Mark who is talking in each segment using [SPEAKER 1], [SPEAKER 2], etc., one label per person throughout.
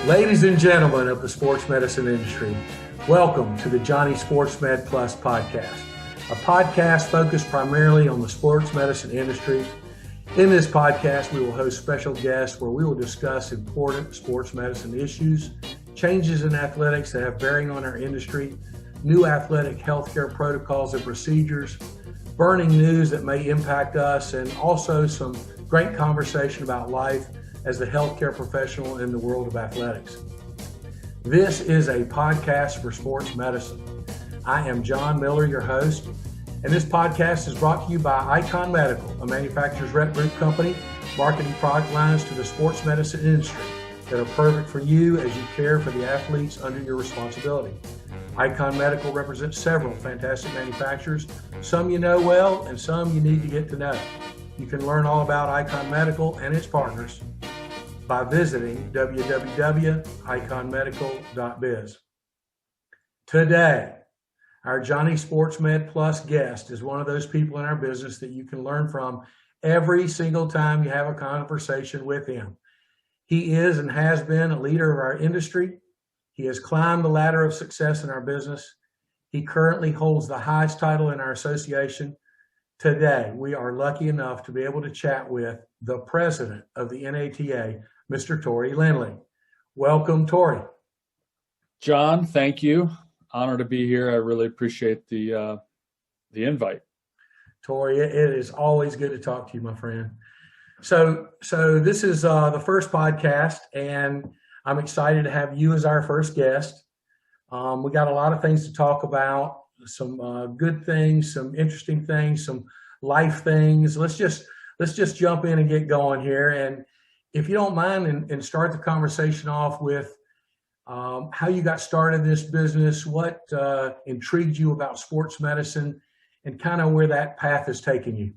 [SPEAKER 1] Ladies and gentlemen of the sports medicine industry, welcome to the JohnnySportsMedPlus podcast, a podcast focused primarily on the sports medicine industry. In this podcast, we will host special guests where we will discuss important sports medicine issues, changes in athletics that have bearing on our industry, new athletic healthcare protocols and procedures, burning news that may impact us, and also some great conversation about life as a healthcare professional in the world of athletics. This is a podcast for sports medicine. I am John Miller, your host, and this podcast is brought to you by Icon Medical, a manufacturer's rep group company marketing product lines to the sports medicine industry that are perfect for you as you care for the athletes under your responsibility. Icon Medical represents several fantastic manufacturers, some you know well and some you need to get to know. You can learn all about Icon Medical and its partners by visiting www.iconmedical.biz. Today, our Johnny Sports Med Plus guest is one of those people in our business that you can learn from every single time you have a conversation with him. He is and has been a leader of our industry. He has climbed the ladder of success in our business. He currently holds the highest title in our association. Today, we are lucky enough to be able to chat with the president of the NATA, Mr. Tory Lindley. Welcome, Tory.
[SPEAKER 2] John, thank you. Honor to be here. I really appreciate the invite.
[SPEAKER 1] Tory, it is always good to talk to you, my friend. So this is the first podcast, and I'm excited to have you as our first guest. We got a lot of things to talk about, some good things, some interesting things, some life things. Let's just jump in and get going here. And if you don't mind, and start the conversation off with how you got started in this business, what intrigued you about sports medicine, and kind of where that path has taken you.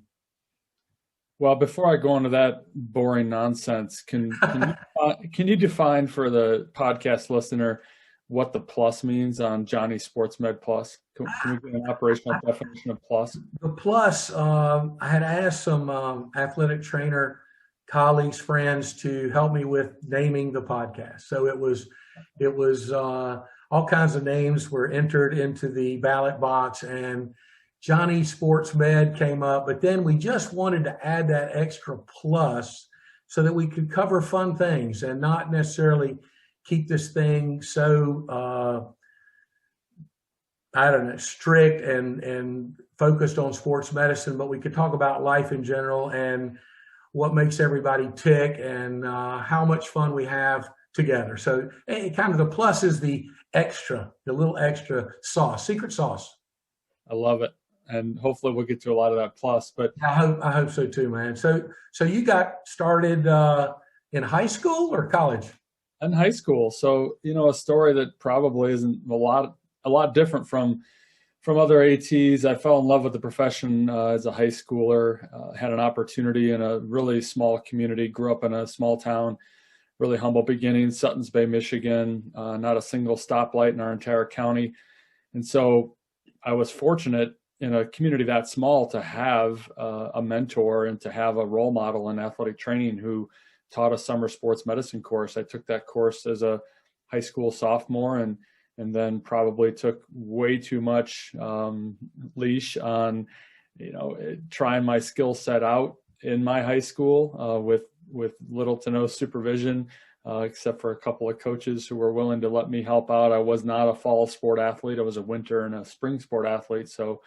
[SPEAKER 2] Well, before I go into that boring nonsense, can you define for the podcast listener what the plus means on Johnny Sports Med Plus? Can we get an operational definition of plus?
[SPEAKER 1] The plus, I had asked some athletic trainer colleagues, friends to help me with naming the podcast. So it was all kinds of names were entered into the ballot box, and Johnny Sports Med came up, but then we just wanted to add that extra plus so that we could cover fun things and not necessarily keep this thing so, strict and focused on sports medicine, but we could talk about life in general and what makes everybody tick and how much fun we have together. So kind of the plus is the little extra sauce, secret sauce.
[SPEAKER 2] I love it. And hopefully we'll get to a lot of that plus, but
[SPEAKER 1] I hope so too, man. So you got started in high school or college?
[SPEAKER 2] In high school. So, a story that probably isn't a lot different from other ATs. I fell in love with the profession as a high schooler, had an opportunity in a really small community, grew up in a small town, really humble beginnings, Suttons Bay, Michigan, not a single stoplight in our entire county. And so I was fortunate in a community that small to have a mentor and to have a role model in athletic training who taught a summer sports medicine course. I took that course as a high school sophomore and then probably took way too much leash on, trying my skill set out in my high school with little to no supervision, except for a couple of coaches who were willing to let me help out. I was not a fall sport athlete. I was a winter and a spring sport athlete. So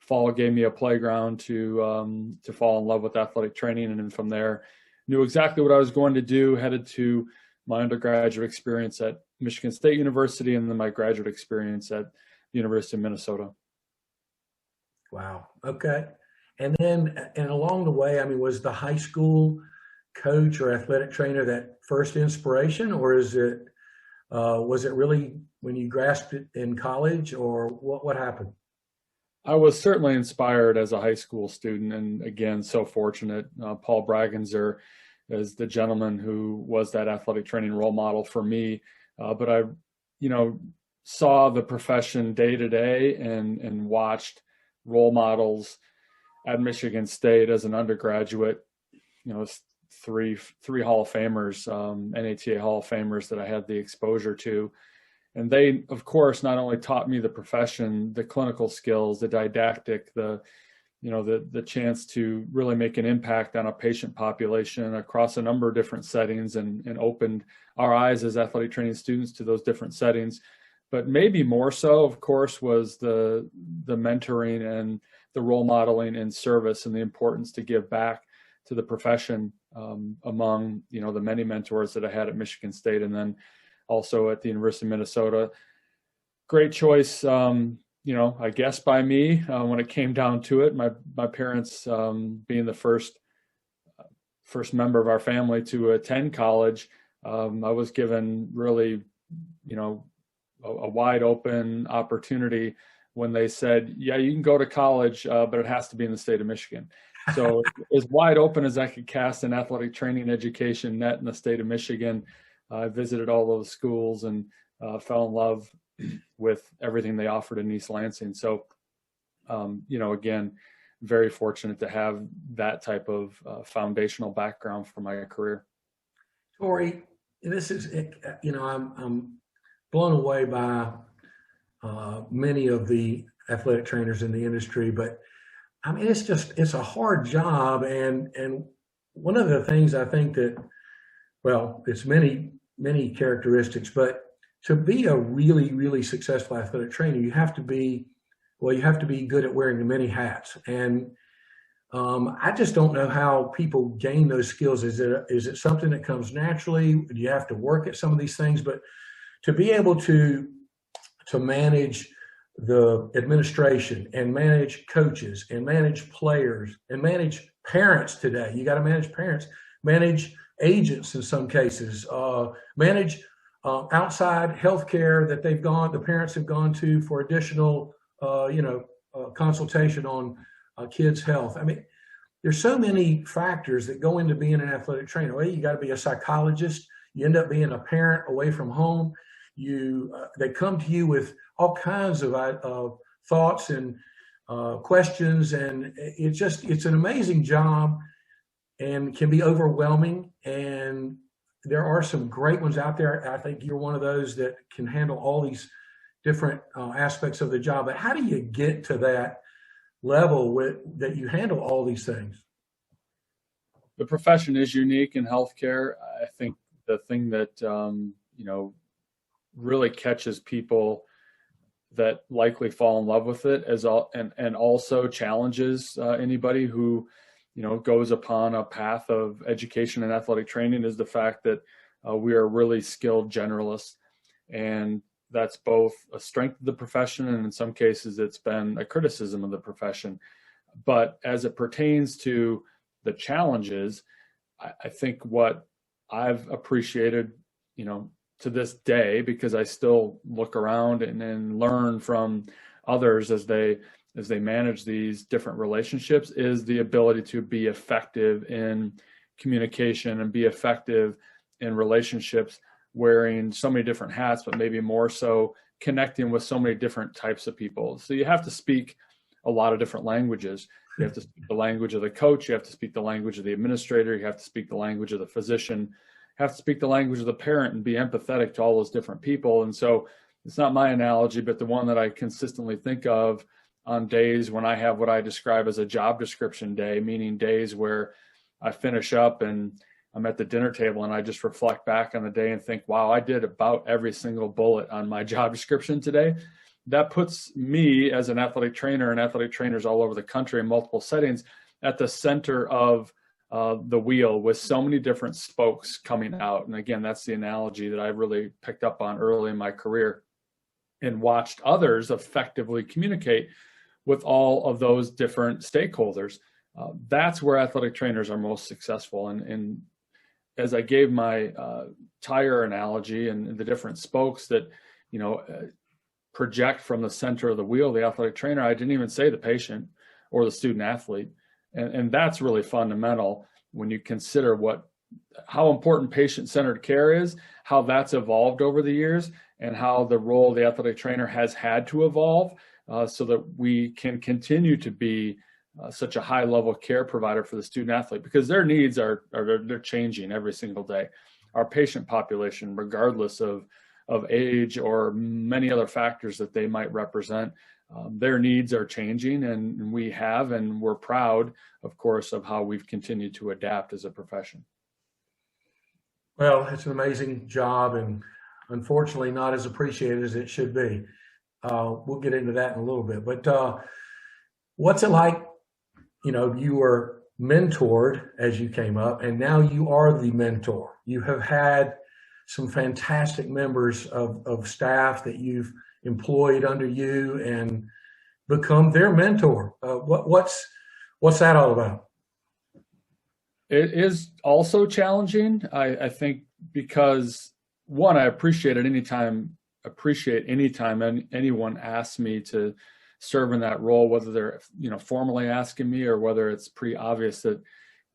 [SPEAKER 2] fall gave me a playground to fall in love with athletic training. And then from there, knew exactly what I was going to do, headed to my undergraduate experience at Michigan State University and then my graduate experience at the University of Minnesota.
[SPEAKER 1] Wow. Okay. And along the way, was the high school coach or athletic trainer that first inspiration, or was it really when you grasped it in college, or what happened?
[SPEAKER 2] I was certainly inspired as a high school student, and again, so fortunate. Paul Bragenzer is the gentleman who was that athletic training role model for me. But I, saw the profession day to day and watched role models at Michigan State as an undergraduate, three Hall of Famers, NATA Hall of Famers that I had the exposure to. And they, of course, not only taught me the profession, the clinical skills, the didactic, the chance to really make an impact on a patient population across a number of different settings, and opened our eyes as athletic training students to those different settings. But maybe more so, of course, was the mentoring and the role modeling and service, and the importance to give back to the profession among the many mentors that I had at Michigan State, and then also at the University of Minnesota. Great choice, I guess by me when it came down to it. My parents, being the first member of our family to attend college, I was given really, a wide open opportunity when they said, yeah, you can go to college, but it has to be in the state of Michigan. So as wide open as I could cast an athletic training education net in the state of Michigan. I visited all those schools and fell in love with everything they offered in East Lansing. So, again, very fortunate to have that type of foundational background for my career.
[SPEAKER 1] Tory, this is, I'm blown away by many of the athletic trainers in the industry, but I mean, it's a hard job. And one of the things I think that, well, it's many characteristics, but to be a really, really successful athletic trainer, you have to be good at wearing the many hats. And I just don't know how people gain those skills. Is it something that comes naturally? Do you have to work at some of these things? But to be able to manage the administration and manage coaches and manage players and manage parents today, you got to manage parents, manage agents in some cases, manage outside healthcare that the parents have gone to for additional, consultation on kids' health. I mean, there's so many factors that go into being an athletic trainer. Well, you got to be a psychologist. You end up being a parent away from home. They come to you with all kinds of thoughts and questions, and it's an amazing job and can be overwhelming. And there are some great ones out there. I think you're one of those that can handle all these different aspects of the job. But how do you get to that level that you handle all these things?
[SPEAKER 2] The profession is unique in healthcare. I think the thing that really catches people that likely fall in love with it and also challenges anybody who goes upon a path of education and athletic training is the fact that we are really skilled generalists. And that's both a strength of the profession, and in some cases it's been a criticism of the profession. But as it pertains to the challenges, I think what I've appreciated, to this day, because I still look around and learn from others as they manage these different relationships, is the ability to be effective in communication and be effective in relationships, wearing so many different hats, but maybe more so connecting with so many different types of people. So you have to speak a lot of different languages. You have to speak the language of the coach. You have to speak the language of the administrator. You have to speak the language of the physician. You have to speak the language of the parent and be empathetic to all those different people. And so it's not my analogy, but the one that I consistently think of on days when I have what I describe as a job description day, meaning days where I finish up and I'm at the dinner table and I just reflect back on the day and think, wow, I did about every single bullet on my job description today. That puts me as an athletic trainer and athletic trainers all over the country in multiple settings at the center of the wheel, with so many different spokes coming out. And again, that's the analogy that I really picked up on early in my career and watched others effectively communicate with all of those different stakeholders. That's where athletic trainers are most successful. And as I gave my tire analogy and the different spokes that, project from the center of the wheel, the athletic trainer, I didn't even say the patient or the student athlete. And that's really fundamental when you consider how important patient-centered care is, how that's evolved over the years, and how the role of the athletic trainer has had to evolve so that we can continue to be such a high level care provider for the student athlete, because their needs they're changing every single day. Our patient population, regardless of age or many other factors that they might represent, their needs are changing, and we're proud, of course, of how we've continued to adapt as a profession.
[SPEAKER 1] Well, it's an amazing job, and unfortunately not as appreciated as it should be. We'll get into that in a little bit, but what's it like? You were mentored as you came up, and now you are the mentor. You have had some fantastic members of staff that you've employed under you and become their mentor. What's that all about?
[SPEAKER 2] It is also challenging, I think, because one, I appreciate any time anyone asks me to serve in that role, whether they're formally asking me or whether it's pretty obvious that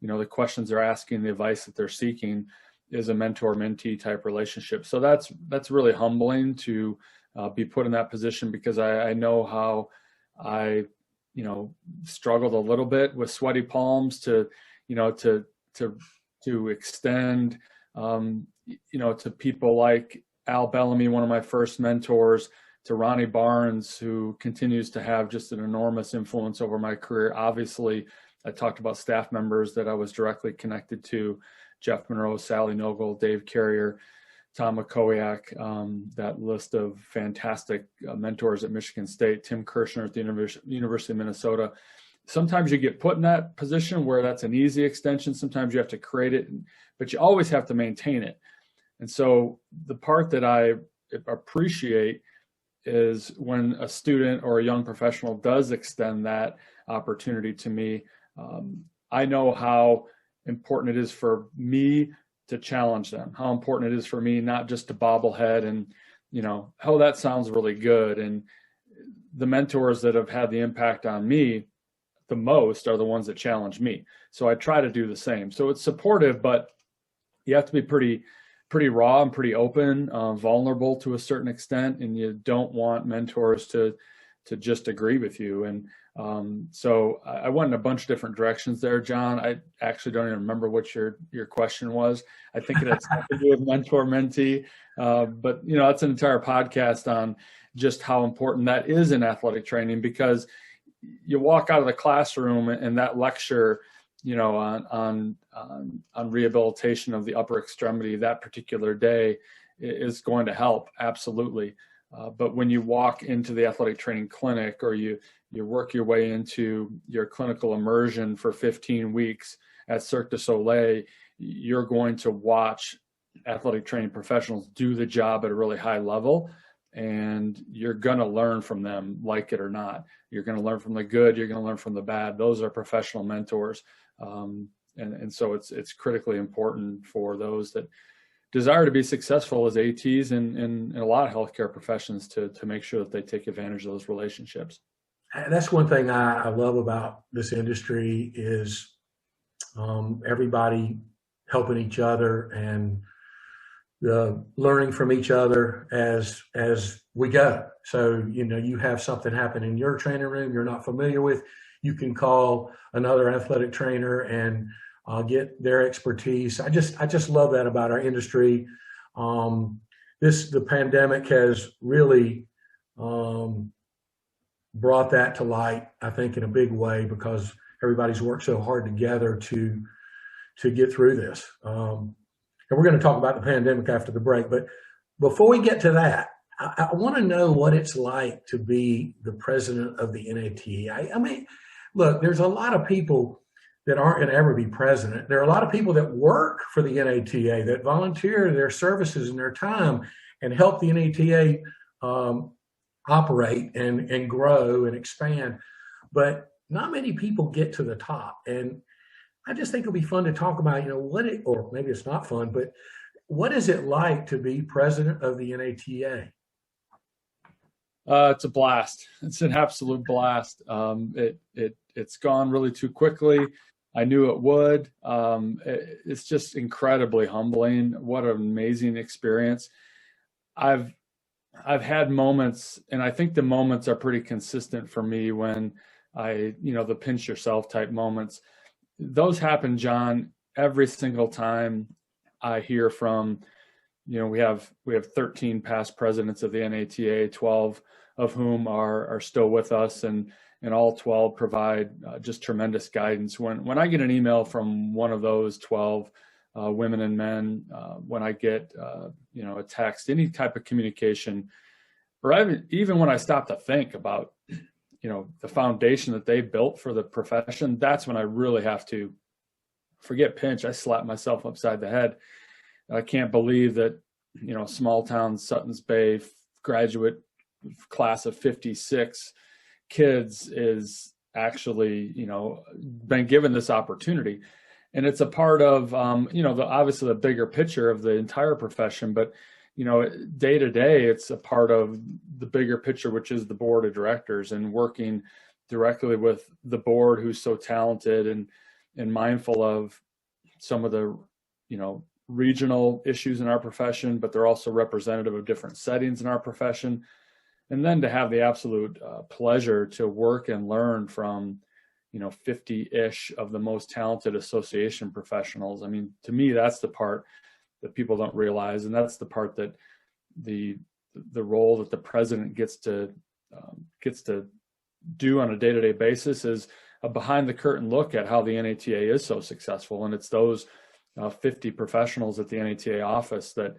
[SPEAKER 2] the questions they're asking, the advice that they're seeking is a mentor-mentee type relationship. So that's really humbling to be put in that position, because I know how I struggled a little bit with sweaty palms to extend to people like Al Bellamy, one of my first mentors, to Ronnie Barnes, who continues to have just an enormous influence over my career. Obviously, I talked about staff members that I was directly connected to: Jeff Monroe, Sally Nogle, Dave Carrier, Tom McCoyak, that list of fantastic mentors at Michigan State, Tim Kirshner at the University of Minnesota. Sometimes you get put in that position where that's an easy extension. Sometimes you have to create it, but you always have to maintain it. And so the part that I appreciate is when a student or a young professional does extend that opportunity to me. I know how important it is for me to challenge them, how important it is for me not just to bobblehead and, oh, that sounds really good. And the mentors that have had the impact on me the most are the ones that challenge me. So I try to do the same. So it's supportive, but you have to be pretty raw and pretty open, vulnerable to a certain extent, and you don't want mentors to just agree with you. And so I went in a bunch of different directions there, John. I actually don't even remember what your question was. I think it had something to do with mentor-mentee, but that's an entire podcast on just how important that is in athletic training, because you walk out of the classroom and that lecture, on rehabilitation of the upper extremity that particular day is going to help, absolutely. But when you walk into the athletic training clinic, or you work your way into your clinical immersion for 15 weeks at Cirque du Soleil, you're going to watch athletic training professionals do the job at a really high level, and you're going to learn from them, like it or not. You're going to learn from the good, you're going to learn from the bad. Those are professional mentors. And so it's critically important for those that desire to be successful as ATs and a lot of healthcare professions to make sure that they take advantage of those relationships.
[SPEAKER 1] That's one thing I love about this industry is everybody helping each other and learning from each other as we go. So, you have something happen in your training room you're not familiar with, you can call another athletic trainer and get their expertise. I just love that about our industry. The pandemic has really brought that to light, I think, in a big way, because everybody's worked so hard together to get through this. And we're going to talk about the pandemic after the break. But before we get to that, I want to know what it's like to be the president of the NATA. I mean, look, there's a lot of people that aren't going to ever be president. There are a lot of people that work for the NATA, that volunteer their services and their time and help the NATA operate and grow and expand. But not many people get to the top. And I just think it'll be fun to talk about, or maybe it's not fun, but what is it like to be president of the NATA?
[SPEAKER 2] It's a blast. It's an absolute blast. It's gone really too quickly. I knew it would. It's just incredibly humbling. What an amazing experience. I've had moments, and I think the moments are pretty consistent for me, when the pinch yourself type moments. Those happen, John, every single time I hear from, we have 13 past presidents of the NATA, 12 of whom are still with us, and all 12 provide just tremendous guidance. When I get an email from one of those 12 women and men, when I get a text, any type of communication, or even when I stop to think about the foundation that they built for the profession, that's when I really have to forget pinch. I slap myself upside the head. I can't believe that, small town Suttons Bay graduate class of 56 kids is actually, been given this opportunity. And it's a part of, obviously the bigger picture of the entire profession, but, day to day, it's a part of the bigger picture, which is the board of directors, and working directly with the board, who's so talented and mindful of some of the, regional issues in our profession, but they're also representative of different settings in our profession. And then to have the absolute pleasure to work and learn from, 50-ish of the most talented association professionals. I mean, to me, that's the part that people don't realize. And that's the part that the role that the president gets to do on a day-to-day basis is a behind the curtain look at how the NATA is so successful. And it's those 50 professionals at the NATA office that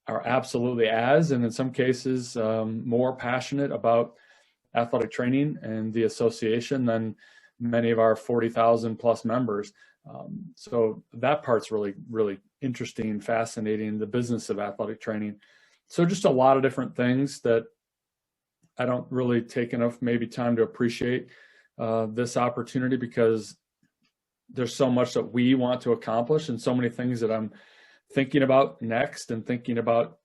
[SPEAKER 2] are absolutely and in some cases more passionate about athletic training and the association than many of our 40,000 plus members. So that part's really, really interesting, fascinating, the business of athletic training. So just a lot of different things that I don't really take enough maybe time to appreciate this opportunity, because there's so much that we want to accomplish and so many things that I'm thinking about next, and thinking about,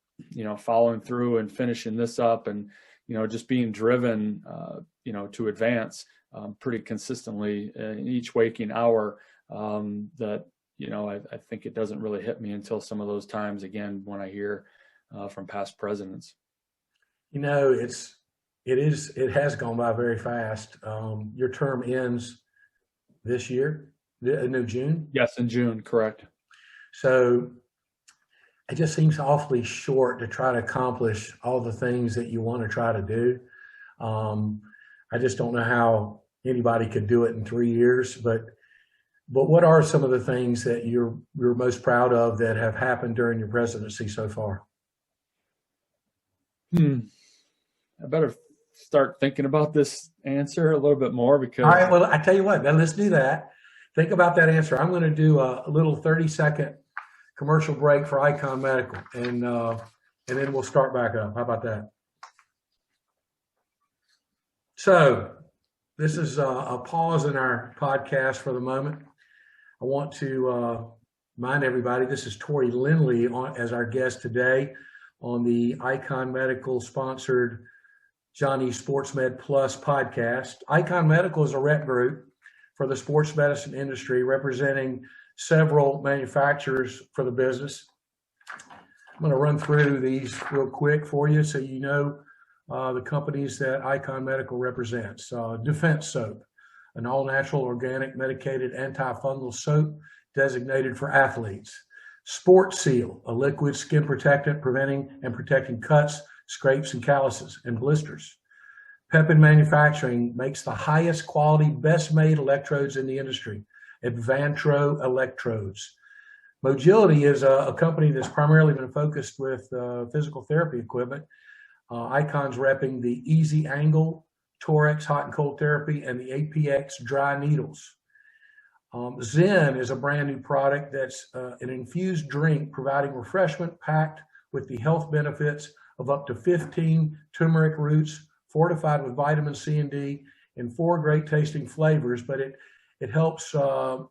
[SPEAKER 2] following through and finishing this up, and, just being driven, to advance pretty consistently in each waking hour, that, I think it doesn't really hit me until some of those times again, when I hear from past presidents.
[SPEAKER 1] It has gone by very fast. Your term ends this year, June?
[SPEAKER 2] Yes, in June, correct.
[SPEAKER 1] So it just seems awfully short to try to accomplish all the things that you want to try to do. I just don't know how anybody could do it in 3 years, but what are some of the things that you're most proud of that have happened during your presidency so far?
[SPEAKER 2] I better start thinking about this answer a little bit more, because...
[SPEAKER 1] All right, well, I tell you what, then let's do that. Think about that answer. I'm going to do a little 30-second commercial break for Icon Medical, and then we'll start back up. How about that? So this is a pause in our podcast for the moment. I want to remind everybody, this is Tory Lindley as our guest today on the Icon Medical sponsored JohnnySportsMedPlus podcast. Icon Medical is a rep group for the sports medicine industry, representing several manufacturers for the business. I'm going to run through these real quick for you so you know the companies that Icon Medical represents. Defense Soap, an all-natural, organic, medicated antifungal soap designated for athletes. Sport Seal, a liquid skin protectant preventing and protecting cuts, scrapes, and calluses and blisters. Pepin Manufacturing makes the highest quality, best made electrodes in the industry, Advantro electrodes. Mogility is a company that's primarily been focused with physical therapy equipment. Icon's repping the Easy Angle, Torex hot and cold therapy, and the APX dry needles. Zen is a brand new product that's an infused drink providing refreshment packed with the health benefits of up to 15 turmeric roots fortified with vitamin C and D in 4 great tasting flavors, but it helps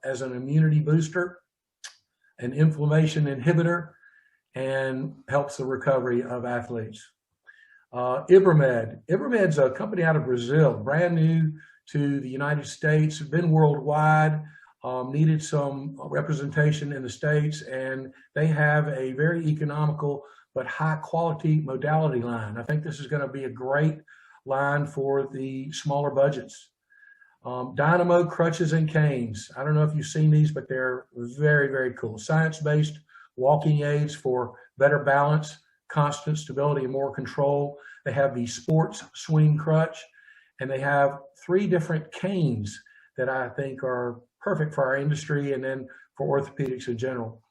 [SPEAKER 1] as an immunity booster, an inflammation inhibitor, and helps the recovery of athletes. Ibermed. Ibermed's a company out of Brazil, brand new to the United States, been worldwide, needed some representation in the States, and they have a very economical but high quality modality line. I think this is going to be a great line for the smaller budgets. Dynamo crutches and canes. I don't know if you've seen these, but they're very, very cool. Science-based walking aids for better balance, constant stability, and more control. They have the sports swing crutch, and they have 3 different canes that I think are perfect for our industry and then for orthopedics in general.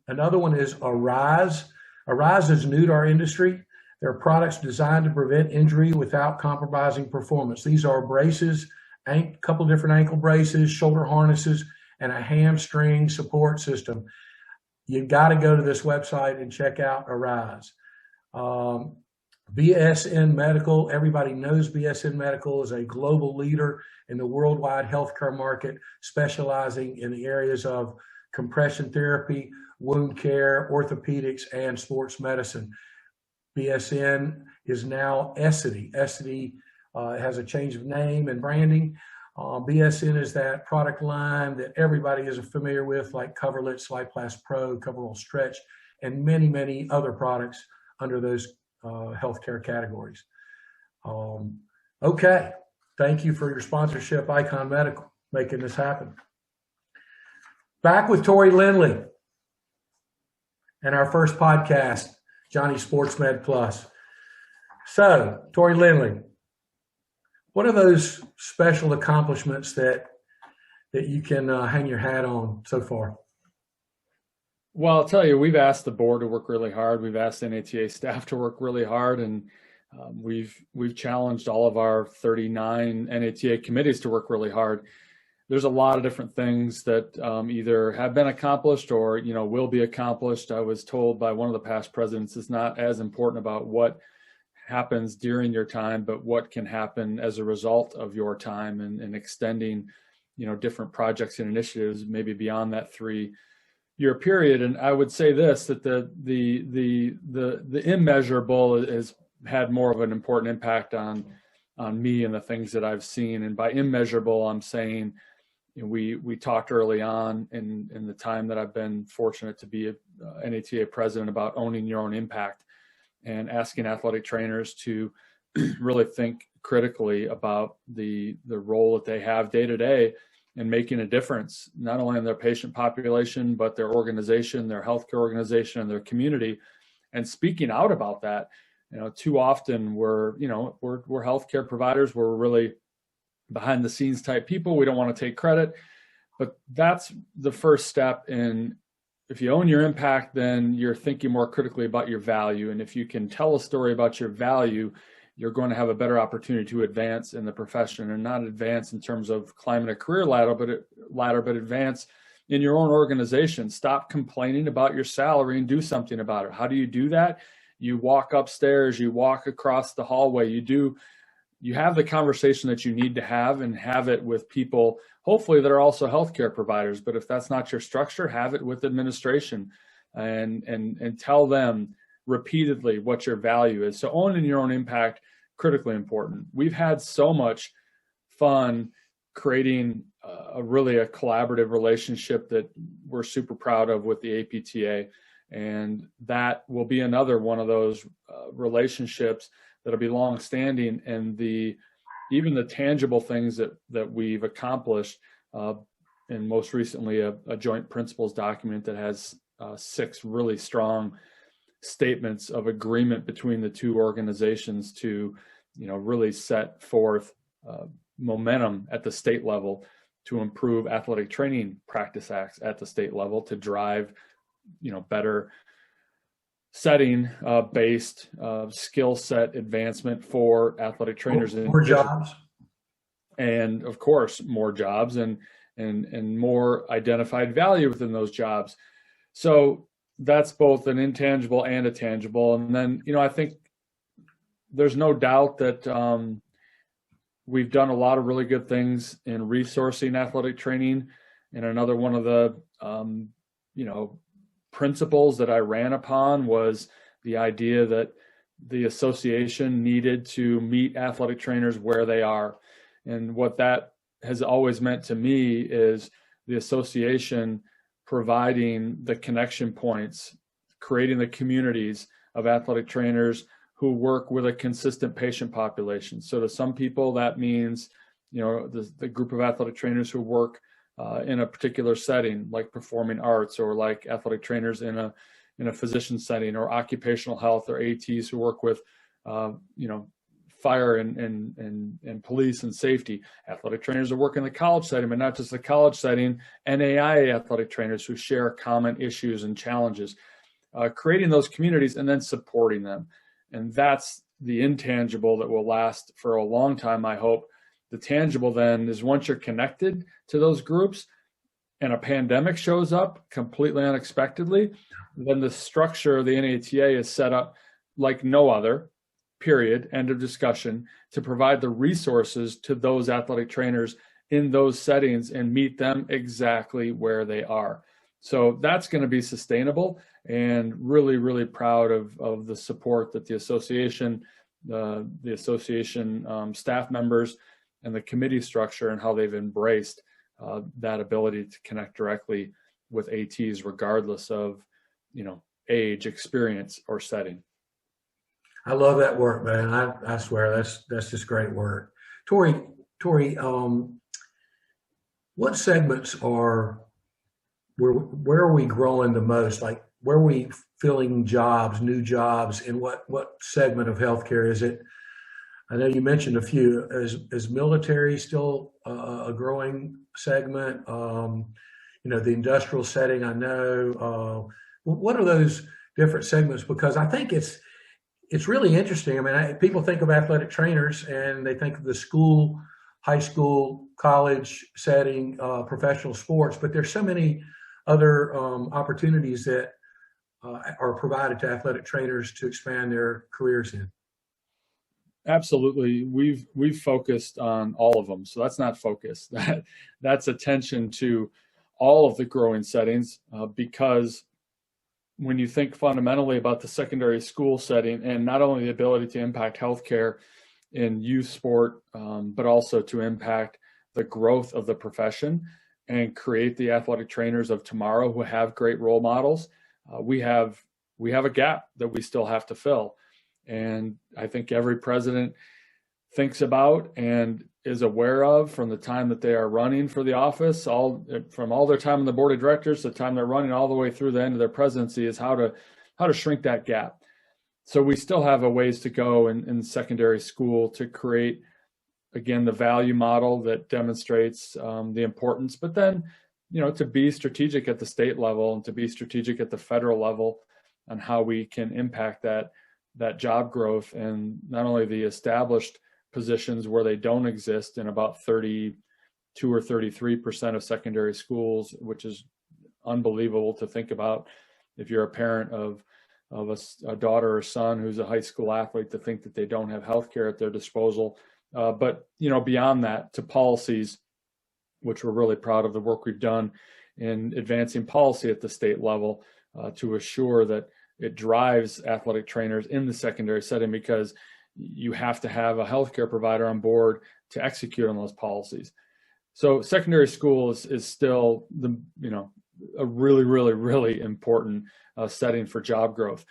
[SPEAKER 1] Another one is Arise. Arise is new to our industry. They're products designed to prevent injury without compromising performance. These are braces, a couple different ankle braces, shoulder harnesses, and a hamstring support system. You've got to go to this website and check out Arise. BSN Medical, everybody knows BSN Medical is a global leader in the worldwide healthcare market, specializing in the areas of compression therapy, wound care, orthopedics, and sports medicine. BSN is now Essity. Essity has a change of name and branding. BSN is that product line that everybody is familiar with, like Coverlet, Sliplast Pro, Coverall Stretch, and many, many other products under those healthcare categories. Okay, thank you for your sponsorship, Icon Medical, making this happen. Back with Tory Lindley and our first podcast, Johnny Sports Med Plus. So, Tory Lindley, what are those special accomplishments that you can hang your hat on so far?
[SPEAKER 2] Well, I'll tell you, we've asked the board to work really hard. We've asked NATA staff to work really hard, and we've challenged all of our 39 NATA committees to work really hard. There's a lot of different things that either have been accomplished or will be accomplished. I was told by one of the past presidents, it's not as important about what happens during your time, but what can happen as a result of your time, and extending different projects and initiatives maybe beyond that 3-year period. And I would say this, that the immeasurable has had more of an important impact on me and the things that I've seen. And by immeasurable, I'm saying we talked early on in the time that I've been fortunate to be a NATA president about owning your own impact, and asking athletic trainers to really think critically about the role that they have day to day in making a difference, not only in their patient population, but their organization, their healthcare organization, and their community, and speaking out about that. Too often we're healthcare providers. We're really behind the scenes type people. We don't want to take credit, but that's the first step in. If you own your impact, then you're thinking more critically about your value. And if you can tell a story about your value, you're going to have a better opportunity to advance in the profession, and not advance in terms of climbing a career ladder, but advance in your own organization. Stop complaining about your salary and do something about it. How do you do that? You walk upstairs, you walk across the hallway, you have the conversation that you need to have, and have it with people, hopefully, that are also healthcare providers. But if that's not your structure, have it with administration, and tell them repeatedly what your value is. So owning your own impact, critically important. We've had so much fun creating a collaborative relationship that we're super proud of with the APTA. And that will be another one of those relationships that'll be long-standing, and even the tangible things that we've accomplished, and most recently a joint principles document that has 6 really strong statements of agreement between the 2 organizations to really set forth momentum at the state level to improve athletic training practice acts at the state level, to drive better setting based skill set advancement for athletic trainers,
[SPEAKER 1] more jobs,
[SPEAKER 2] and of course more jobs, and more identified value within those jobs. So that's both an intangible and a tangible. And then I think there's no doubt that we've done a lot of really good things in resourcing athletic training. And another one of the principles that I ran upon was the idea that the association needed to meet athletic trainers where they are. And what that has always meant to me is the association providing the connection points, creating the communities of athletic trainers who work with a consistent patient population. So to some people, that means the group of athletic trainers who work in a particular setting, like performing arts, or like athletic trainers in a physician setting, or occupational health, or ATs who work with fire and police and safety. Athletic trainers that work in the college setting, but not just the college setting. NAIA athletic trainers who share common issues and challenges. Creating those communities and then supporting them. And that's the intangible that will last for a long time, I hope. The tangible then is once you're connected to those groups and a pandemic shows up completely unexpectedly, then the structure of the NATA is set up like no other, period, end of discussion, to provide the resources to those athletic trainers in those settings and meet them exactly where they are. So that's going to be sustainable, and really, really proud of the support that the association, staff members, and the committee structure, and how they've embraced that ability to connect directly with ATs, regardless of age, experience, or setting.
[SPEAKER 1] I love that work, man. I swear that's just great work. Tory, what segments where are we growing the most? Like, where are we filling jobs, new jobs, in what segment of healthcare is it? I know you mentioned a few. Is military still a growing segment? The industrial setting, I know. What are those different segments? Because I think it's really interesting. I mean, people think of athletic trainers and they think of the school, high school, college setting, professional sports, but there's so many other opportunities that are provided to athletic trainers to expand their careers in.
[SPEAKER 2] Absolutely. We've focused on all of them. So that's not focus. That's attention to all of the growing settings, because when you think fundamentally about the secondary school setting, and not only the ability to impact healthcare in youth sport, but also to impact the growth of the profession and create the athletic trainers of tomorrow who have great role models, we have a gap that we still have to fill. And I think every president thinks about and is aware of, from the time that they are running for the office, from all their time on the board of directors to the time they're running all the way through the end of their presidency, is how to shrink that gap. So we still have a ways to go in secondary school to create, again, the value model that demonstrates the importance, but then, to be strategic at the state level and to be strategic at the federal level on how we can impact that job growth, and not only the established positions where they don't exist in about 32 or 33% of secondary schools, which is unbelievable to think about if you're a parent of a daughter or son who's a high school athlete, to think that they don't have healthcare at their disposal. But beyond that, to policies, which we're really proud of the work we've done in advancing policy at the state level to assure that it drives athletic trainers in the secondary setting, because you have to have a healthcare provider on board to execute on those policies. So secondary school is still a really, really, really important setting for job growth.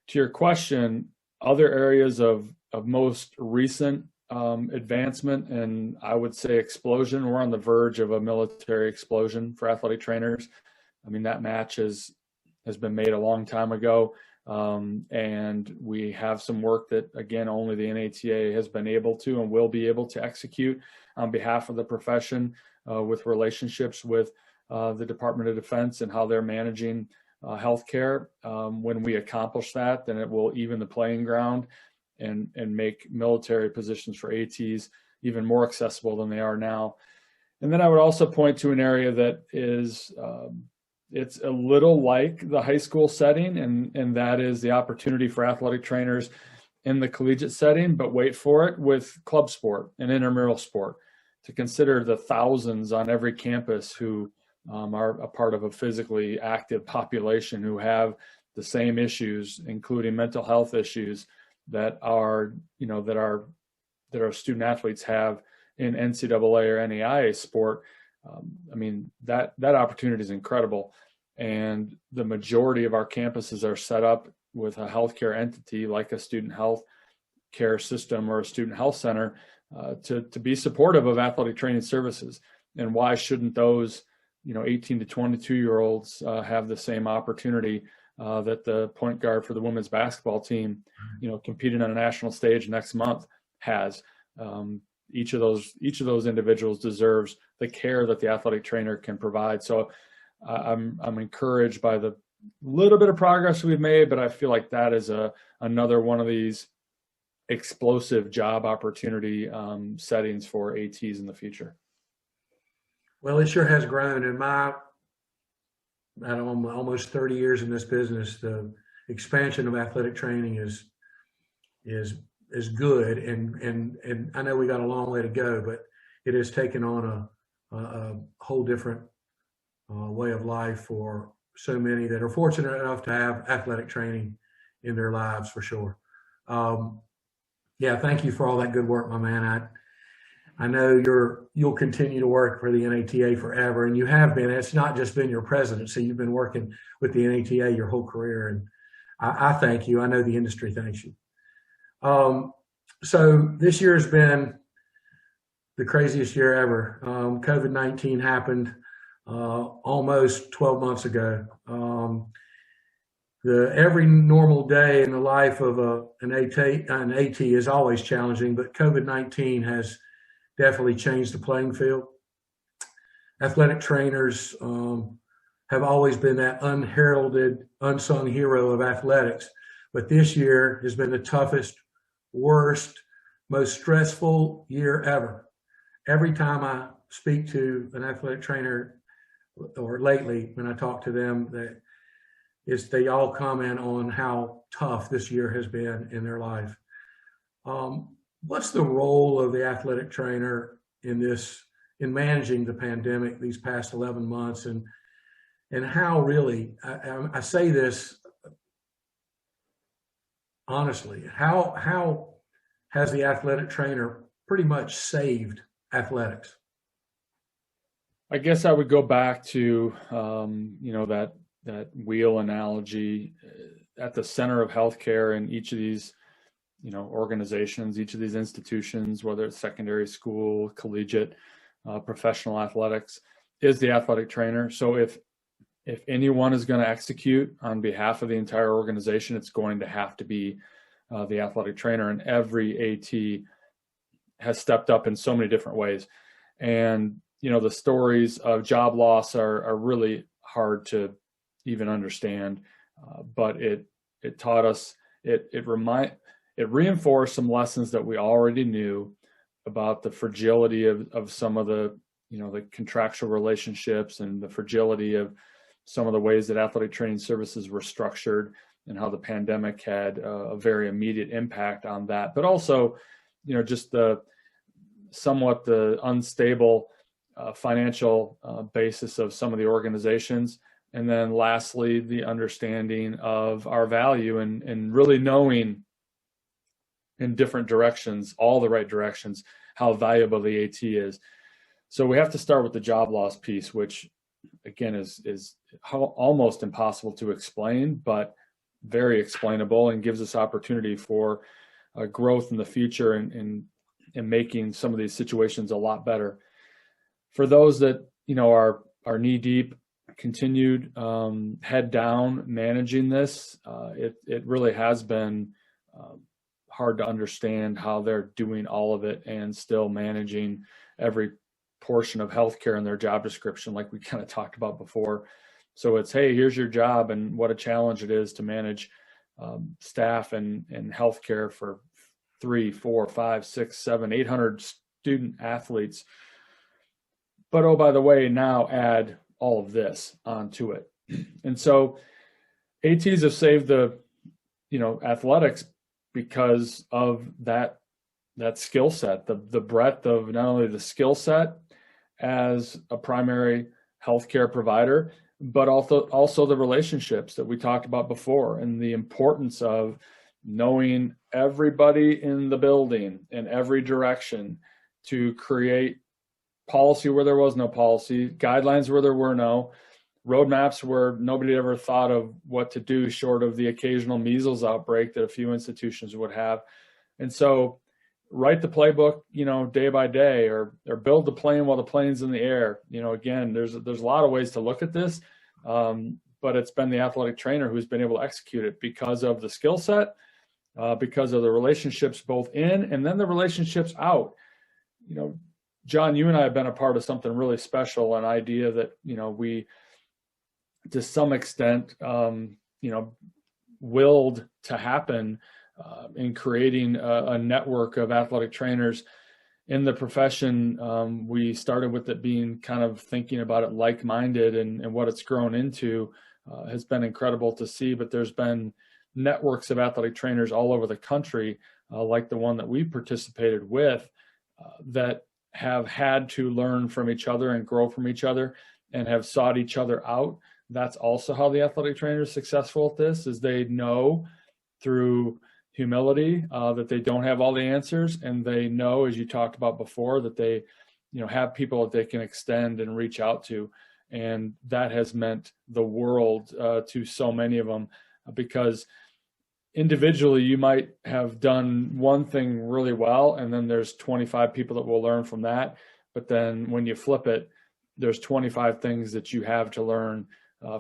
[SPEAKER 2] To your question, other areas of most recent advancement, and I would say explosion, we're on the verge of a military explosion for athletic trainers. I mean, that match has been made a long time ago. And we have some work that, again, only the NATA has been able to and will be able to execute on behalf of the profession, with relationships with the Department of Defense and how they're managing healthcare. When we accomplish that, then it will even the playing ground and make military positions for ATs even more accessible than they are now. And then I would also point to an area that is it's a little like the high school setting, and that is the opportunity for athletic trainers in the collegiate setting, but wait for it, with club sport and intramural sport, to consider the thousands on every campus who are a part of a physically active population who have the same issues, including mental health issues that our student athletes have in NCAA or NAIA sport. I mean, that opportunity is incredible. And the majority of our campuses are set up with a healthcare entity like a student health care system or a student health center to be supportive of athletic training services. And why shouldn't those 18 to 22-year-olds have the same opportunity that the point guard for the women's basketball team, competing on a national stage next month has? Each of those individuals deserves the care that the athletic trainer can provide. So I'm encouraged by the little bit of progress we've made, but I feel like that is another one of these explosive job opportunity settings for ATs in the future.
[SPEAKER 1] Well, it sure has grown. In my almost 30 years in this business, the expansion of athletic training is good, and I know we got a long way to go, but it has taken on a whole different way of life for so many that are fortunate enough to have athletic training in their lives, for sure. Yeah, thank you for all that good work, my man. I know you'll continue to work for the NATA forever, and you have been. It's not just been your presidency. You've been working with the NATA your whole career, and I thank you. I know the industry thanks you. So this year's been the craziest year ever. COVID-19 happened almost 12 months ago. Every normal day in the life of an AT is always challenging, but COVID-19 has definitely changed the playing field. Athletic trainers have always been that unheralded, unsung hero of athletics, but this year has been the toughest, worst, most stressful year ever. Every time I speak to an athletic trainer, or lately when I talk to them, they all comment on how tough this year has been in their life. What's the role of the athletic trainer in managing the pandemic these past 11 months, and how really, I say this honestly, how has the athletic trainer pretty much saved athletics?
[SPEAKER 2] I guess I would go back to that wheel analogy. At the center of healthcare in each of these organizations, each of these institutions, whether it's secondary school, collegiate, professional athletics, is the athletic trainer. So if anyone is going to execute on behalf of the entire organization, it's going to have to be the athletic trainer. And every AT has stepped up in so many different ways. And the stories of job loss are really hard to even understand, but it taught us, it reinforced some lessons that we already knew about the fragility of some of the the contractual relationships, and the fragility of some of the ways that athletic training services were structured, and how the pandemic had a very immediate impact on that. But also, just the unstable financial basis of some of the organizations. And then lastly, the understanding of our value, and really knowing in different directions, all the right directions, how valuable the AT is. So we have to start with the job loss piece, which again is almost impossible to explain, but very explainable, and gives us opportunity for growth in the future, and making some of these situations a lot better. For those that are knee deep, continued head down managing this, it really has been hard to understand how they're doing all of it and still managing every portion of healthcare in their job description, like we kind of talked about before. So it's, hey, here's your job, and what a challenge it is to manage staff and healthcare for 3, 4, 5, 6, 7, 800 student athletes. But oh, by the way, now add all of this onto it. And so ATs have saved the athletics because of that skill set, the breadth of not only the skill set as a primary healthcare provider, but also the relationships that we talked about before, and the importance of knowing everybody in the building in every direction to create policy where there was no policy, guidelines where there were no, roadmaps where nobody ever thought of what to do short of the occasional measles outbreak that a few institutions would have. And so write the playbook, day by day, or build the plane while the plane's in the air. Again, there's a lot of ways to look at this, but it's been the athletic trainer who's been able to execute it because of the skill set, because of the relationships both in and then the relationships out. John, you and I have been a part of something really special, an idea that, we, to some extent, willed to happen in creating a network of athletic trainers in the profession. We started with it being kind of thinking about it like-minded, and what it's grown into has been incredible to see. But there's been networks of athletic trainers all over the country, like the one that we participated with, that have had to learn from each other and grow from each other and have sought each other out. That's also how the athletic trainer is successful at this, is they know through humility that they don't have all the answers, and they know, as you talked about before, that they have people that they can extend and reach out to. And that has meant the world to so many of them, because individually you might have done one thing really well, and then there's 25 people that will learn from that. But then when you flip it, there's 25 things that you have to learn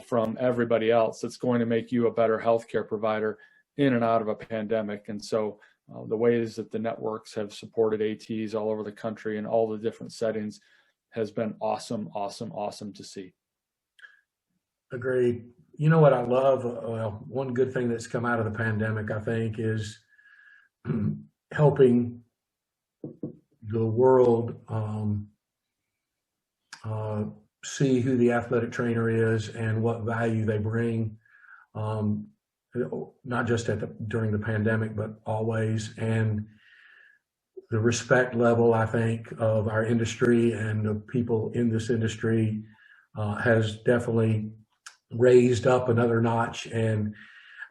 [SPEAKER 2] from everybody else that's going to make you a better healthcare provider in and out of a pandemic. And so the ways that the networks have supported ATs all over the country in all the different settings has been awesome, awesome, awesome to see.
[SPEAKER 1] Agreed. You know what I love? One good thing that's come out of the pandemic, I think, is helping the world see who the athletic trainer is and what value they bring, not just during the pandemic, but always. And the respect level, I think, of our industry and the people in this industry has definitely raised up another notch. And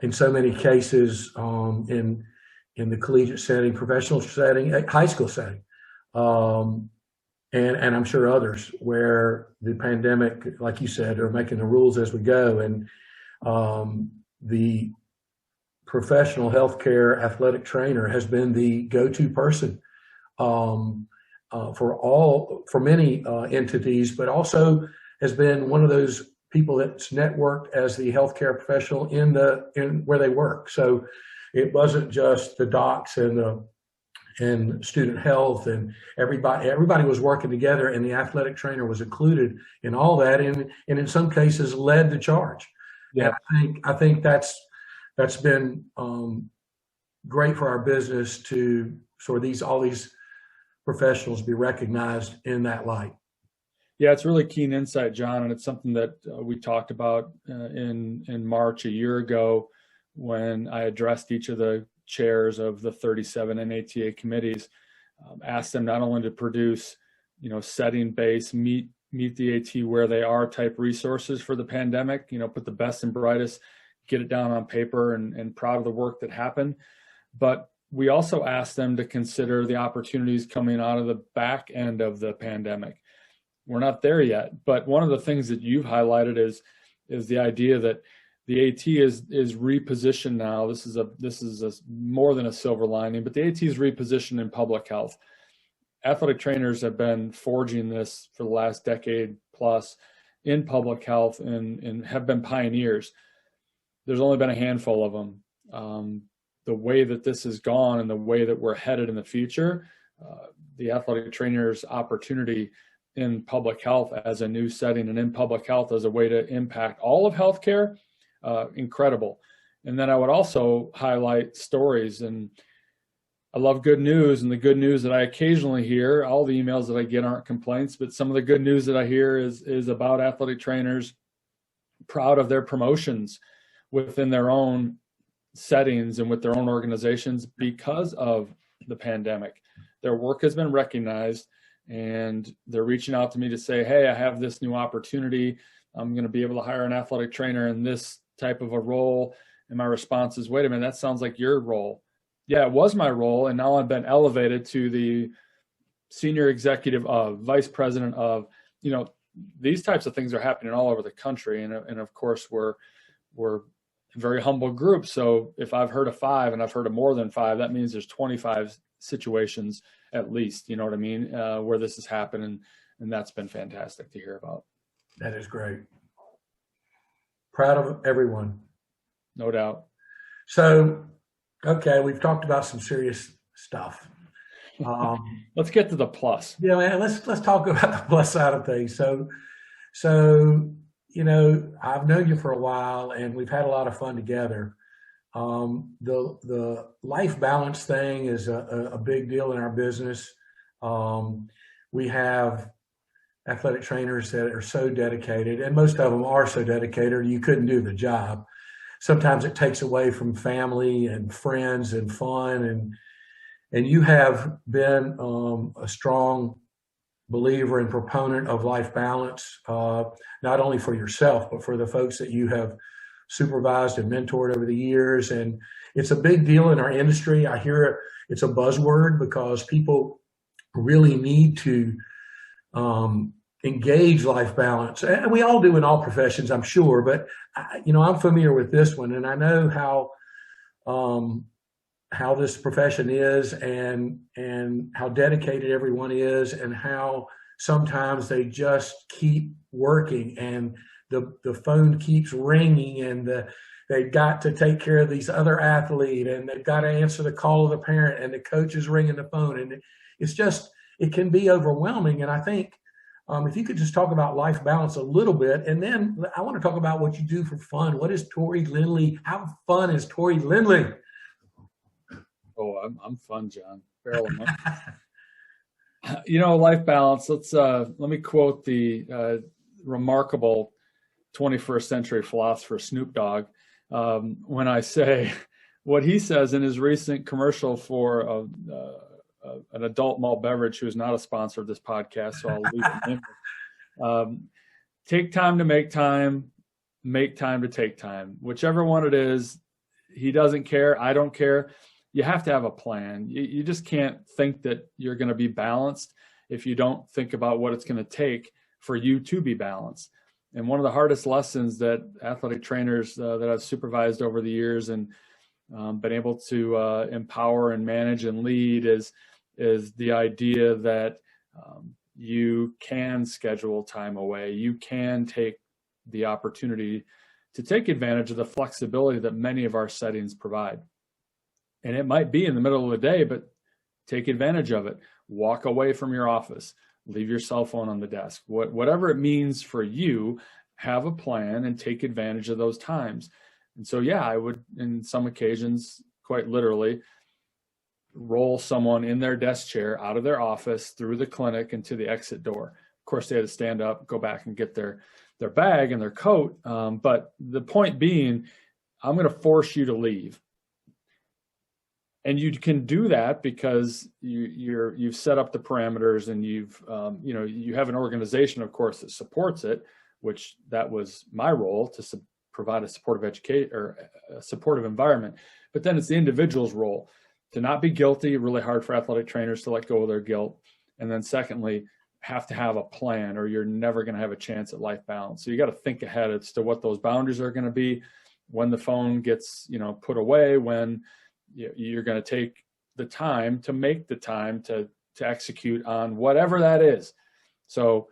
[SPEAKER 1] in so many cases, in the collegiate setting, professional setting, high school setting, and I'm sure others, where the pandemic, like you said, are making the rules as we go. And the professional healthcare athletic trainer has been the go-to person for many entities, but also has been one of those people that's networked as the healthcare professional in where they work. So it wasn't just the docs and student health, and everybody was working together, and the athletic trainer was included in all that, and in some cases led the charge. Yeah. And I think that's been great for our business to all these professionals be recognized in that light.
[SPEAKER 2] Yeah, it's really keen insight, John, and it's something that we talked about in March a year ago when I addressed each of the chairs of the 37 NATA committees, asked them not only to produce, setting-based, meet the AT where they are type resources for the pandemic, put the best and brightest, get it down on paper, and proud of the work that happened. But we also asked them to consider the opportunities coming out of the back end of the pandemic. We're not there yet, but one of the things that you've highlighted is the idea that the AT is repositioned now. This is more than a silver lining, but the AT is repositioned in public health. Athletic trainers have been forging this for the last decade plus in public health and have been pioneers. There's only been a handful of them. The way that this has gone and the way that we're headed in the future, the athletic trainers' opportunity in public health as a new setting and in public health as a way to impact all of healthcare, incredible. And then I would also highlight stories, and I love good news, and the good news that I occasionally hear, all the emails that I get aren't complaints, but some of the good news that I hear is about athletic trainers proud of their promotions within their own settings and with their own organizations because of the pandemic. Their work has been recognized, and they're reaching out to me to say, hey, I have this new opportunity. I'm going to be able to hire an athletic trainer in this type of a role. And my response is, wait a minute, that sounds like your role. Yeah, it was my role. And now I've been elevated to the senior executive of, vice president of, these types of things are happening all over the country. And of course, we're a very humble group. So if I've heard of 5 and I've heard of more than 5, that means there's 25 situations, at least, you know what I mean, where this has happened. And that's been fantastic to hear about.
[SPEAKER 1] That is great. Proud of everyone.
[SPEAKER 2] No doubt.
[SPEAKER 1] So, okay, we've talked about some serious stuff.
[SPEAKER 2] Let's get to the plus.
[SPEAKER 1] Yeah, man, let's talk about the plus side of things. So, I've known you for a while, and we've had a lot of fun together. The life balance thing is a big deal in our business. We have athletic trainers that are so dedicated, and most of them are so dedicated you couldn't do the job. Sometimes it takes away from family and friends and fun, and you have been a strong believer and proponent of life balance, not only for yourself, but for the folks that you have supervised and mentored over the years. And it's a big deal in our industry. I hear it's a buzzword because people really need to engage life balance. And we all do in all professions, I'm sure, but I'm familiar with this one, and I know how this profession is and how dedicated everyone is, and how sometimes they just keep working and the phone keeps ringing, and they've got to take care of these other athlete, and they've got to answer the call of the parent, and the coach is ringing the phone, and it can be overwhelming. And I think if you could just talk about life balance a little bit, and then I want to talk about what you do for fun. What is Tory Lindley? How fun is Tory Lindley?
[SPEAKER 2] Oh, I'm fun, John. Life balance. Let me quote the remarkable 21st century philosopher Snoop Dogg when I say what he says in his recent commercial for an adult malt beverage, who is not a sponsor of this podcast, so I'll leave it in. Take time to make time to take time. Whichever one it is, he doesn't care. I don't care. You have to have a plan. You just can't think that you're going to be balanced if you don't think about what it's going to take for you to be balanced. And one of the hardest lessons that athletic trainers that I've supervised over the years and been able to empower and manage and lead is the idea that you can schedule time away. You can take the opportunity to take advantage of the flexibility that many of our settings provide. And it might be in the middle of the day, but take advantage of it. Walk away from your office. Leave your cell phone on the desk. Whatever it means for you, have a plan and take advantage of those times. And so, yeah, I would, in some occasions, quite literally, roll someone in their desk chair out of their office through the clinic and to the exit door. Of course, they had to stand up, go back and get their bag and their coat. But the point being, I'm going to force you to leave. And you can do that because you've set up the parameters, and you have an organization, of course, that supports it, which that was my role, to provide a supportive educate or a supportive environment. But then it's the individual's role to not be guilty. Really hard for athletic trainers to let go of their guilt. And then secondly, have to have a plan, or you're never going to have a chance at life balance. So you got to think ahead as to what those boundaries are going to be, when the phone gets put away, when you're going to take the time to make the time to execute on whatever that is. So,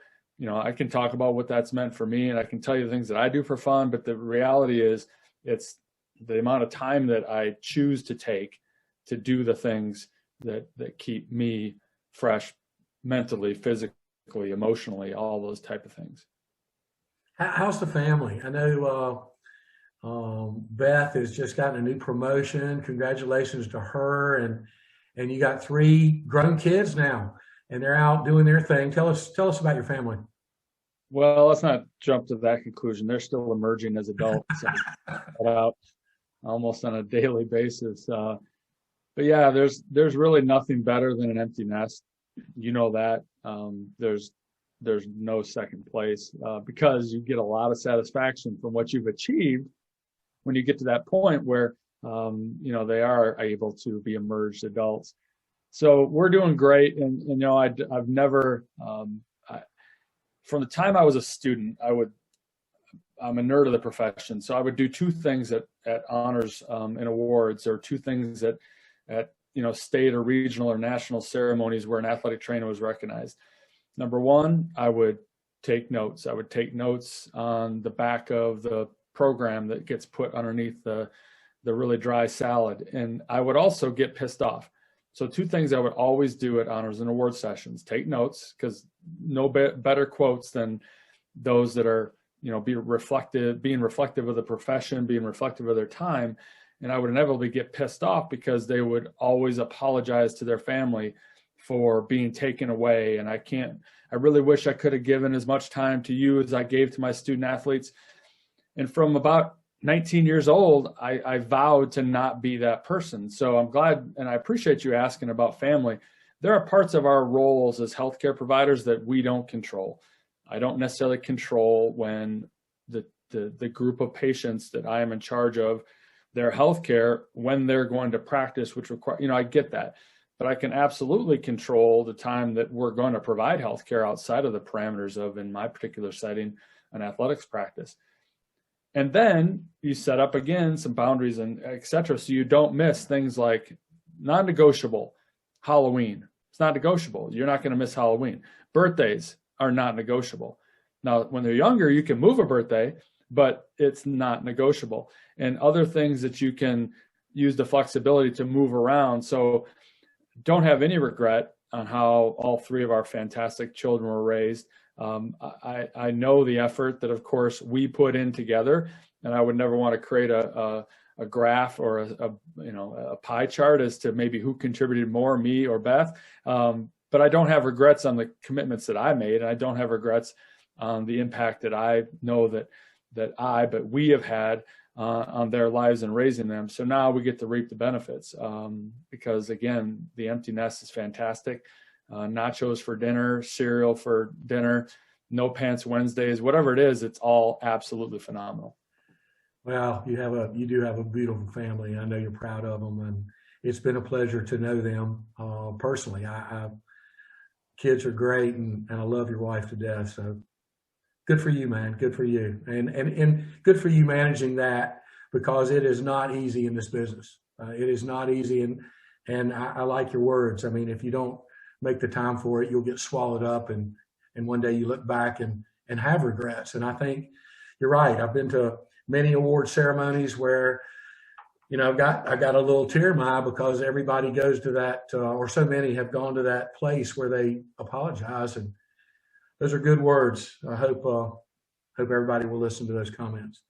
[SPEAKER 2] I can talk about what that's meant for me, and I can tell you the things that I do for fun, but the reality is it's the amount of time that I choose to take to do the things that keep me fresh mentally, physically, emotionally, all those type of things.
[SPEAKER 1] How's the family? I know Beth has just gotten a new promotion. Congratulations to her. And you got 3 grown kids now, and they're out doing their thing. Tell us about your family.
[SPEAKER 2] Well, let's not jump to that conclusion. They're still emerging as adults, out almost on a daily basis. But yeah, there's really nothing better than an empty nest. You know that. There's no second place because you get a lot of satisfaction from what you've achieved when you get to that point where they are able to be emerged adults. So we're doing great, and I've never from the time I was a student, I'm a nerd of the profession, so I would do 2 things at honors and awards, or 2 things at state or regional or national ceremonies where an athletic trainer was recognized. Number one, I would take notes. I would take notes on the back of the program that gets put underneath the really dry salad. And I would also get pissed off. So two things I would always do at honors and award sessions: take notes, because no better quotes than those that are, being reflective of the profession, being reflective of their time. And I would inevitably get pissed off because they would always apologize to their family for being taken away. And I really wish I could have given as much time to you as I gave to my student athletes. And from about 19 years old, I vowed to not be that person. So I'm glad, and I appreciate you asking about family. There are parts of our roles as healthcare providers that we don't control. I don't necessarily control when the group of patients that I am in charge of, their healthcare, when they're going to practice, which require, I get that. But I can absolutely control the time that we're going to provide healthcare outside of the parameters of, in my particular setting, an athletics practice. And then you set up, again, some boundaries and et cetera, so you don't miss things like non-negotiable. Halloween, it's not negotiable. You're not going to miss Halloween. Birthdays are not negotiable. Now, when they're younger, you can move a birthday, but it's not negotiable. And other things that you can use the flexibility to move around. So don't have any regret on how all three of our fantastic children were raised. I know the effort that, of course, we put in together, and I would never want to create a graph or a pie chart as to maybe who contributed more, me or Beth. But I don't have regrets on the commitments that I made, and I don't have regrets on the impact that I know but we have had on their lives and raising them. So now we get to reap the benefits because, again, the empty nest is fantastic. Nachos for dinner, cereal for dinner, no pants Wednesdays, whatever it is, it's all absolutely phenomenal.
[SPEAKER 1] Well, you do have a beautiful family. I know you're proud of them, and it's been a pleasure to know them personally. Kids are great, and I love your wife to death. So good for you, man. Good for you, and good for you managing that, because it is not easy in this business. It is not easy, and I like your words. I mean, if you don't make the time for it, you'll get swallowed up, and one day you look back and have regrets. And I think you're right. I've been to many award ceremonies where, I got a little tear in my eye because everybody goes to that, or so many have gone to that place where they apologize. And those are good words. I hope everybody will listen to those comments.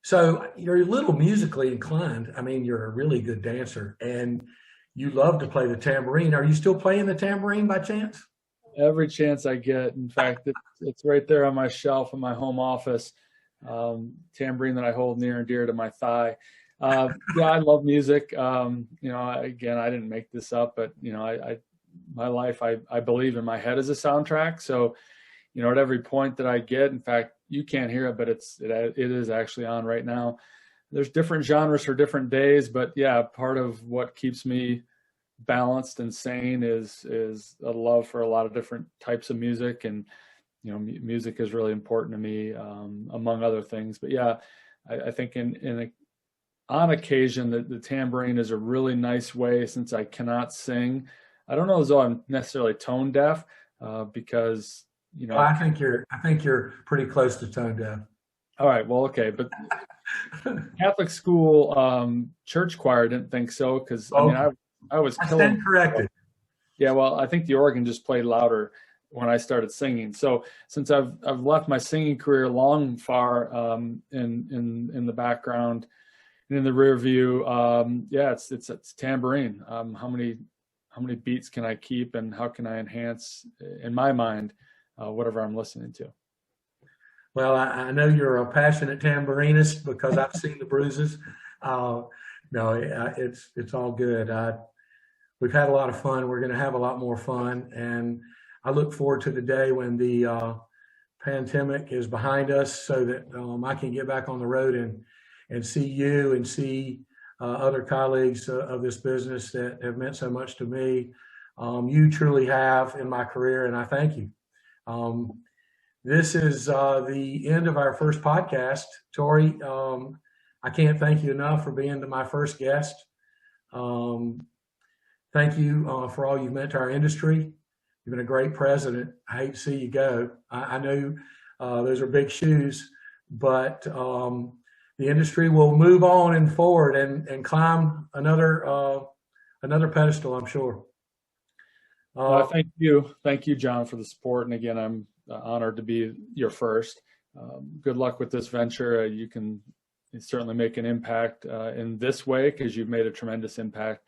[SPEAKER 1] So you're a little musically inclined. I mean, you're a really good dancer, and you love to play the tambourine. Are you still playing the tambourine by chance?
[SPEAKER 2] Every chance I get. In fact, it's right there on my shelf in my home office. Tambourine that I hold near and dear to my thigh. Yeah, I love music. Again, I didn't make this up, but my life, I believe in my head as a soundtrack. So, at every point that I get, in fact, you can't hear it, but it is actually on right now. There's different genres for different days, but yeah, part of what keeps me balanced and sane is a love for a lot of different types of music. And, music is really important to me, among other things. But yeah, I think on occasion the tambourine is a really nice way, since I cannot sing. I don't know as though I'm necessarily tone deaf, because,
[SPEAKER 1] I think you're pretty close to tone deaf.
[SPEAKER 2] All right. Well, okay. But Catholic school church choir didn't think so, because I was killing.
[SPEAKER 1] I stand corrected.
[SPEAKER 2] Yeah. Well, I think the organ just played louder when I started singing. So since I've left my singing career far in the background and in the rear view, it's tambourine. How many beats can I keep, and how can I enhance, in my mind, whatever I'm listening to?
[SPEAKER 1] Well, I know you're a passionate tambourinist because I've seen the bruises. No, it's all good. We've had a lot of fun. We're going to have a lot more fun, and I look forward to the day when the pandemic is behind us, so that I can get back on the road and see you and see other colleagues of this business that have meant so much to me. You truly have in my career, and I thank you. This is the end of our first podcast. Tory, I can't thank you enough for being my first guest. Thank you for all you've meant to our industry. You've been a great president. I hate to see you go. I know those are big shoes, but the industry will move on and forward and climb another pedestal, I'm sure.
[SPEAKER 2] Thank you, John, for the support. And again, I'm honored to be your first. Good luck with this venture. You can certainly make an impact in this way, because you've made a tremendous impact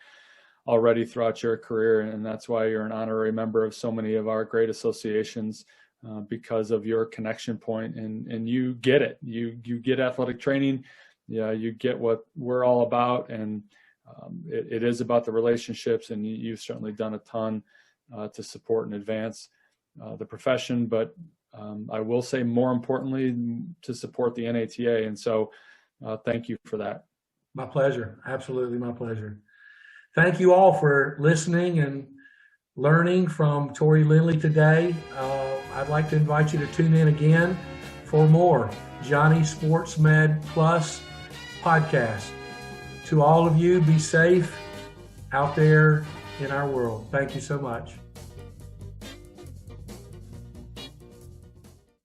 [SPEAKER 2] already throughout your career, and that's why you're an honorary member of so many of our great associations, because of your connection point, and you get it. You get athletic training. Yeah, you get what we're all about, and it is about the relationships, and you've certainly done a ton to support and advance the profession, but I will say more importantly, to support the NATA. And so thank you for that.
[SPEAKER 1] My pleasure. Absolutely my pleasure. Thank you all for listening and learning from Tory Lindley today. I'd like to invite you to tune in again for more JohnnySportsMedPlus podcast. To all of you, be safe out there in our world. Thank you so much.